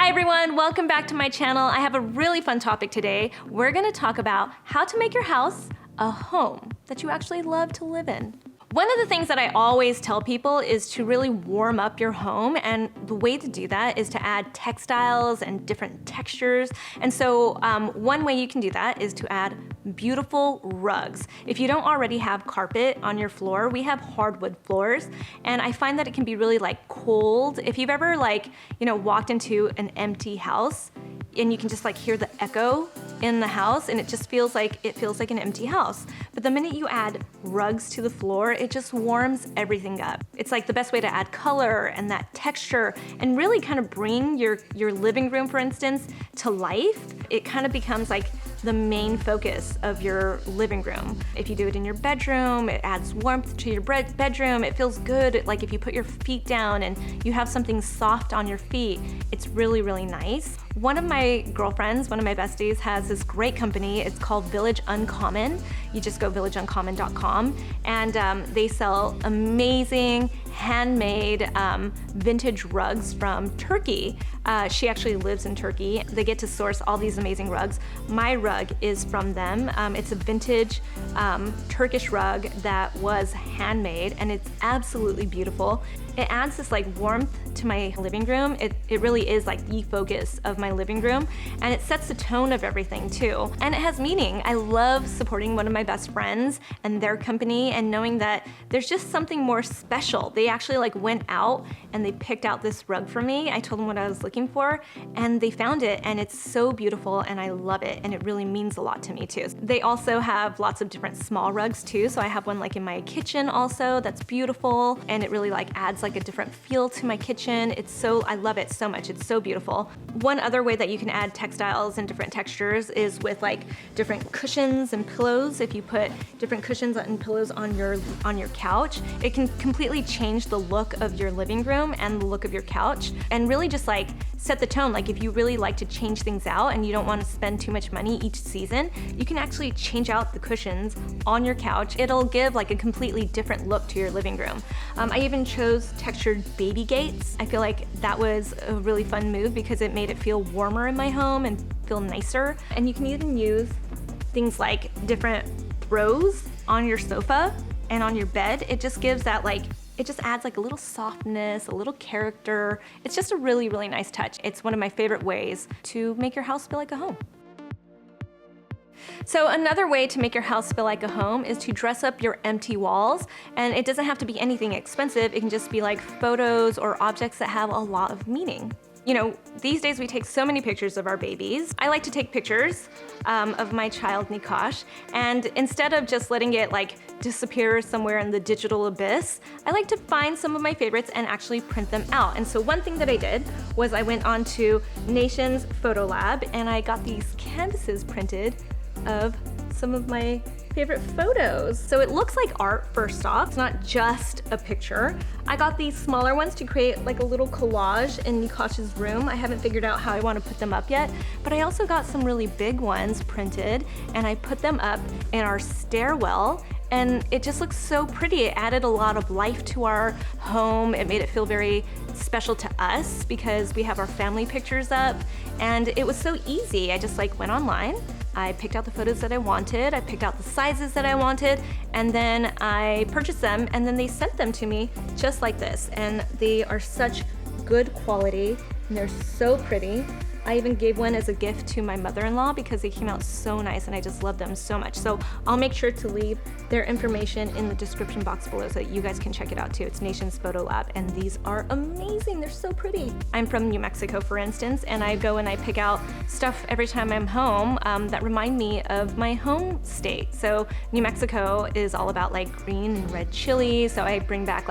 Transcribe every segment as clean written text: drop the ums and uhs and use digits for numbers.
Hi everyone, welcome back to my channel. I have a really fun topic today. We're gonna talk about how to make your house a home that you actually love to live in. One of the things that I always tell people is to really warm up your home, and the way to do that is to add textiles and different textures. And so one way you can do that is to add beautiful rugs. If you don't already have carpet on your floor, we have hardwood floors, and I find that it can be really cold. If you've ever walked into an empty house and you can just hear the echo in the house, and it just feels like an empty house. But the minute you add rugs to the floor, it just warms everything up. It's the best way to add color and that texture and really kind of bring your living room, for instance, to life. It kind of becomes the main focus of your living room. If you do it in your bedroom, it adds warmth to your bedroom. It feels good, if you put your feet down and you have something soft on your feet. It's really, really nice. One of my girlfriends, one of my besties, has this great company. It's called Village Uncommon. You just go villageuncommon.com, and they sell amazing handmade vintage rugs from Turkey. She actually lives in Turkey. They get to source all these amazing rugs. My rug is from them. It's a vintage Turkish rug that was handmade, and it's absolutely beautiful. It adds this warmth to my living room. It really is the focus of my living room, and it sets the tone of everything too. And it has meaning. I love supporting one of my best friends and their company, and knowing that there's just something more special. They actually went out and they picked out this rug for me. I told them what I was looking for, and they found it, and it's so beautiful, and I love it, and it really means a lot to me too. They also have lots of different small rugs too. So I have one in my kitchen also that's beautiful, and it really adds a different feel to my kitchen. I love it so much. It's so beautiful. One other way that you can add textiles and different textures is with different cushions and pillows. If you put different cushions and pillows on your couch, it can completely change the look of your living room and the look of your couch, and really just set the tone. If you really like to change things out and you don't want to spend too much money each season, you can actually change out the cushions on your couch. It'll give a completely different look to your living room. I even chose textured baby gates. I feel that was a really fun move because it made it feel warmer in my home and feel nicer. And you can even use things like different throws on your sofa and on your bed. It just gives that it just adds a little softness, a little character. It's just a really, really nice touch. It's one of my favorite ways to make your house feel like a home. So another way to make your house feel like a home is to dress up your empty walls. And it doesn't have to be anything expensive. It can just be photos or objects that have a lot of meaning. These days we take so many pictures of our babies. I like to take pictures of my child Nikosh, and instead of just letting it disappear somewhere in the digital abyss, I like to find some of my favorites and actually print them out. And so one thing that I did was I went on to Nation's Photo Lab, and I got these canvases printed of some of my favorite photos. So it looks like art first off. It's not just a picture. I got these smaller ones to create a little collage in Nikosh's room. I haven't figured out how I want to put them up yet, but I also got some really big ones printed, and I put them up in our stairwell, and it just looks so pretty. It added a lot of life to our home. It made it feel very special to us because we have our family pictures up, and it was so easy. I just went online, I picked out the photos that I wanted, I picked out the sizes that I wanted, and then I purchased them, and then they sent them to me just like this. And they are such good quality, and they're so pretty. I even gave one as a gift to my mother-in-law because they came out so nice, and I just love them so much. So I'll make sure to leave their information in the description box below so that you guys can check it out too. It's Nation's Photo Lab, and these are amazing. They're so pretty. I'm from New Mexico, for instance, and I go and I pick out stuff every time I'm home that remind me of my home state. So New Mexico is all about green and red chili, so I bring back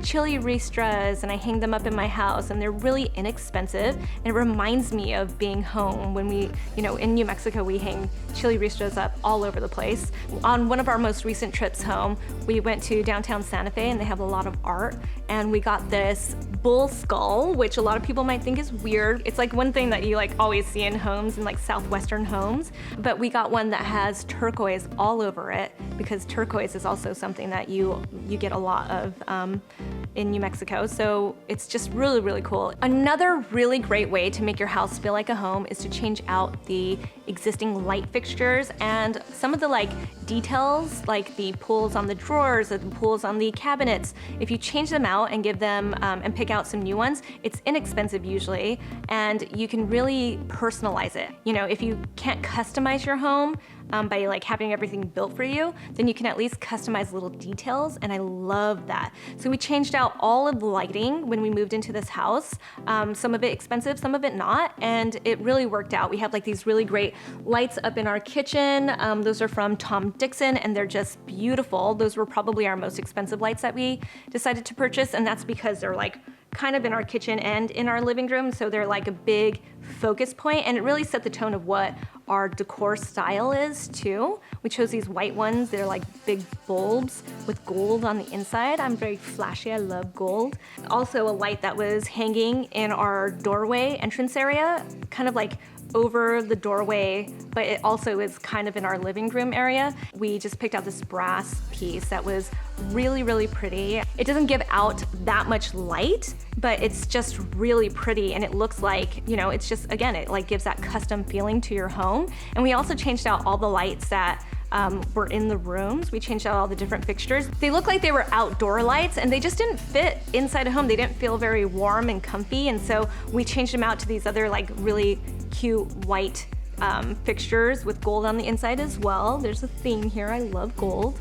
chili ristras, and I hang them up in my house, and they're really inexpensive, and it reminds me of being home. When we, in New Mexico, we hang chili ristras up all over the place. On one of our most recent trips home, we went to downtown Santa Fe, and they have a lot of art, and we got this bull skull, which a lot of people might think is weird. It's one thing that you always see in homes, in southwestern homes, but we got one that has turquoise all over it because turquoise is also something that you get a lot of in New Mexico, so it's just really, really cool. Another really great way to make your house feel like a home is to change out the existing light fixtures and some of the like details, like the pulls on the drawers or the pulls on the cabinets. If you change them out and give them and pick out some new ones, it's inexpensive usually, and you can really personalize it. You know, if you can't customize your home by like having everything built for you, then you can at least customize little details, and I love that. So we changed out all of the lighting when we moved into this house. Some of it expensive, some of it not, and it really worked out. We have like these really great lights up in our kitchen. Those are from Tom Dixon, and they're just beautiful. Those were probably our most expensive lights that we decided to purchase, and that's because they're like kind of in our kitchen and in our living room, so they're like a big focus point, and it really set the tone of what our decor style is too. We chose these white ones. They're like big bulbs with gold on the inside. I'm very flashy, I love gold. Also a light that was hanging in our doorway entrance area, kind of like over the doorway, but it also is kind of in our living room area. We just picked out this brass piece that was really, really pretty. It doesn't give out that much light, but it's just really pretty, and it looks like, you know, it's just, again, it like gives that custom feeling to your home. And we also changed out all the lights that were in the rooms. We changed out all the different fixtures. They look like they were outdoor lights, and they just didn't fit inside a home. They didn't feel very warm and comfy, and so we changed them out to these other like really cute white fixtures with gold on the inside as well. There's a theme here, I love gold.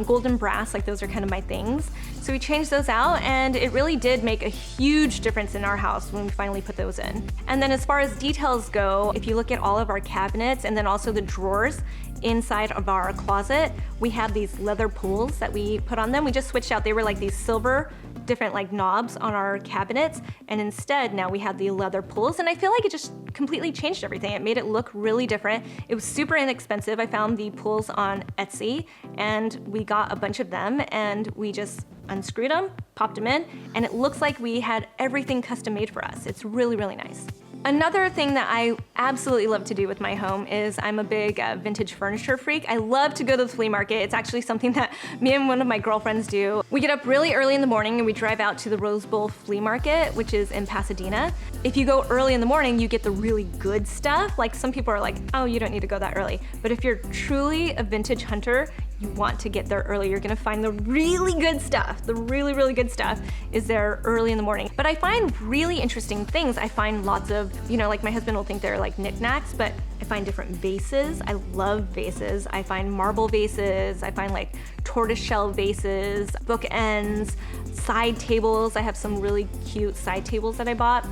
Gold and brass, like those are kind of my things. So we changed those out, and it really did make a huge difference in our house when we finally put those in. And then as far as details go, if you look at all of our cabinets and then also the drawers inside of our closet, we have these leather pulls that we put on them. We just switched out, they were like these silver different like knobs on our cabinets, and instead now we have the leather pulls, and I feel like it just completely changed everything. It made it look really different. It was super inexpensive. I found the pulls on Etsy, and we got a bunch of them, and we just unscrewed them, popped them in, and it looks like we had everything custom made for us. It's really, really nice. Another thing that I absolutely love to do with my home is I'm a big vintage furniture freak. I love to go to the flea market. It's actually something that me and one of my girlfriends do. We get up really early in the morning and we drive out to the Rose Bowl Flea Market, which is in Pasadena. If you go early in the morning, you get the really good stuff. Like some people are like, oh, you don't need to go that early. But if you're truly a vintage hunter, you want to get there early. You're gonna find the really good stuff. The really, really good stuff is there early in the morning. But I find really interesting things. I find lots of, you know, like my husband will think they're like knickknacks, but I find different vases. I love vases. I find marble vases. I find like tortoiseshell vases, bookends, side tables. I have some really cute side tables that I bought.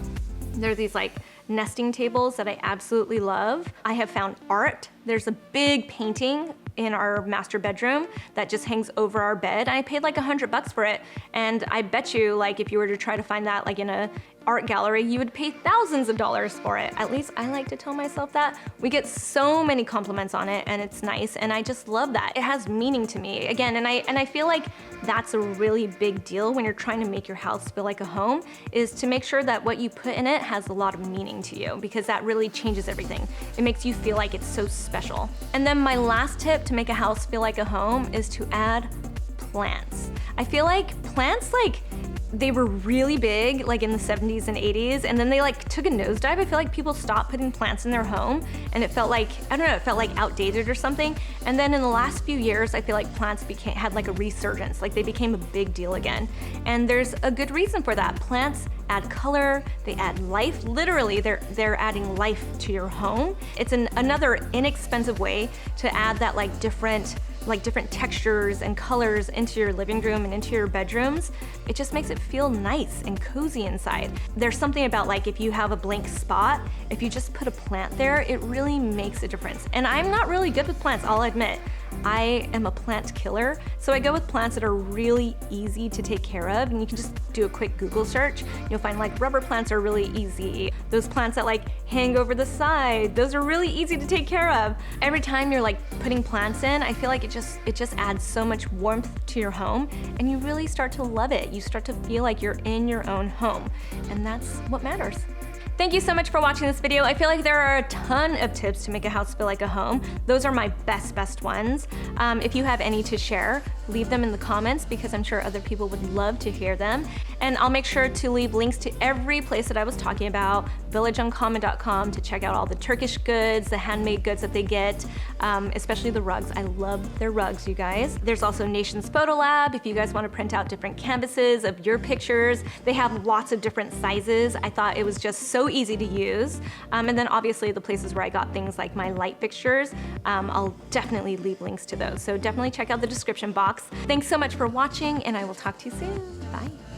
They're these like nesting tables that I absolutely love. I have found art. There's a big painting in our master bedroom that just hangs over our bed. I paid like $100 for it, and I bet you like if you were to try to find that like in a art gallery, you would pay thousands of dollars for it. At least I like to tell myself that. We get so many compliments on it, and it's nice, and I just love that. It has meaning to me. Again, and I feel like that's a really big deal when you're trying to make your house feel like a home, is to make sure that what you put in it has a lot of meaning to you, because that really changes everything. It makes you feel like it's so special. And then my last tip to make a house feel like a home is to add plants. I feel like plants, like, they were really big like in the 70s and 80s, and then they like took a nosedive. I feel like people stopped putting plants in their home, and it felt like, I don't know, it felt like outdated or something. And then in the last few years, I feel like plants had like a resurgence, like they became a big deal again. And there's a good reason for that. Plants add color, they add life. Literally, they're adding life to your home. It's another inexpensive way to add that like different textures and colors into your living room and into your bedrooms. It just makes it feel nice and cozy inside. There's something about like if you have a blank spot, if you just put a plant there, it really makes a difference. And I'm not really good with plants, I'll admit. I am a plant killer, so I go with plants that are really easy to take care of, and you can just do a quick Google search. You'll find like rubber plants are really easy. Those plants that like hang over the side, those are really easy to take care of. Every time you're like putting plants in, I feel like it just adds so much warmth to your home, and you really start to love it. You start to feel like you're in your own home, and that's what matters. Thank you so much for watching this video. I feel like there are a ton of tips to make a house feel like a home. Those are my best ones. If you have any to share, leave them in the comments because I'm sure other people would love to hear them. And I'll make sure to leave links to every place that I was talking about, villageuncommon.com, to check out all the Turkish goods, the handmade goods that they get, especially the rugs. I love their rugs, you guys. There's also Nations Photo Lab if you guys want to print out different canvases of your pictures. They have lots of different sizes. I thought it was just so easy to use. And then obviously the places where I got things like my light fixtures, I'll definitely leave links to those. So definitely check out the description box. Thanks so much for watching, and I will talk to you soon. Bye.